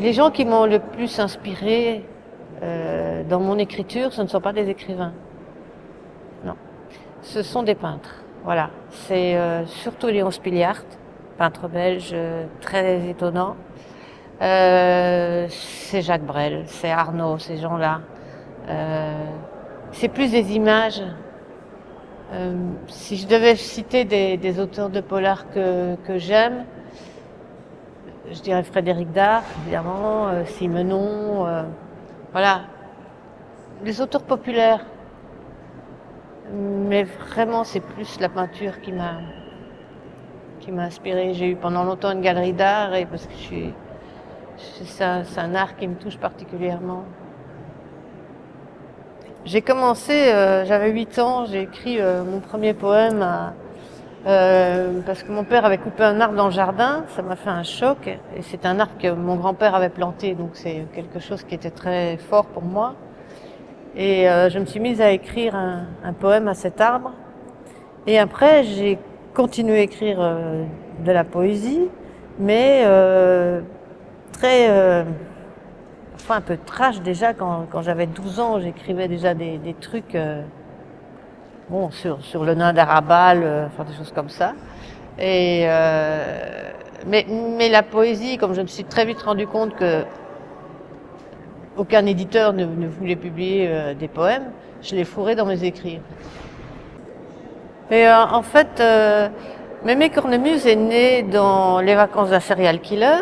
Les gens qui m'ont le plus inspiré dans mon écriture, ce ne sont pas des écrivains. Non. Ce sont des peintres. Voilà. C'est surtout Léon Spiliart, peintre belge très étonnant. C'est Jacques Brel, c'est Arnaud, ces gens-là. C'est plus des images. Si je devais citer des auteurs de polar que j'aime, je dirais Frédéric Dard, évidemment, Simenon, voilà, les auteurs populaires. Mais vraiment, c'est plus la peinture qui m'a inspirée. J'ai eu pendant longtemps une galerie d'art, et parce que c'est un art qui me touche particulièrement. J'ai commencé, j'avais 8 ans, j'ai écrit mon premier poème parce que mon père avait coupé un arbre dans le jardin, ça m'a fait un choc, et c'est un arbre que mon grand-père avait planté, donc c'est quelque chose qui était très fort pour moi. Et je me suis mise à écrire un poème à cet arbre, et après j'ai continué à écrire de la poésie, mais un peu trash déjà. Quand j'avais 12 ans, j'écrivais déjà des trucs bon, sur le nain d'Arabal, enfin des choses comme ça. Et mais la poésie, comme je me suis très vite rendu compte que aucun éditeur ne voulait publier des poèmes, je l'ai fourré dans mes écrits. Et en fait, Mémé Cornemuse est née dans Les vacances d'un serial killer.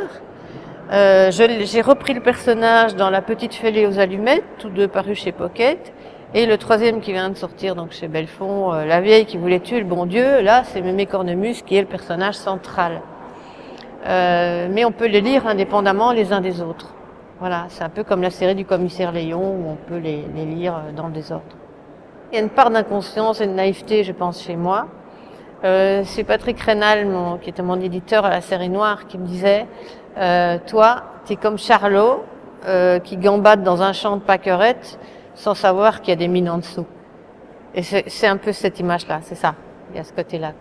J'ai repris le personnage dans La petite fêlée aux allumettes, tous deux parus chez Pocket. Et le troisième qui vient de sortir donc chez Belfond, La vieille qui voulait tuer le bon Dieu, là c'est Mémé Cornemuse qui est le personnage central. Mais on peut les lire indépendamment les uns des autres. Voilà, c'est un peu comme la série du commissaire Léon où on peut les lire dans le désordre. Il y a une part d'inconscience et de naïveté, je pense, chez moi. C'est Patrick Rénal, qui était mon éditeur à la série Noire, qui me disait toi, t'es comme Charlot qui gambade dans un champ de pâquerettes sans savoir qu'il y a des mines en dessous. Et c'est un peu cette image-là, c'est ça. Il y a ce côté-là.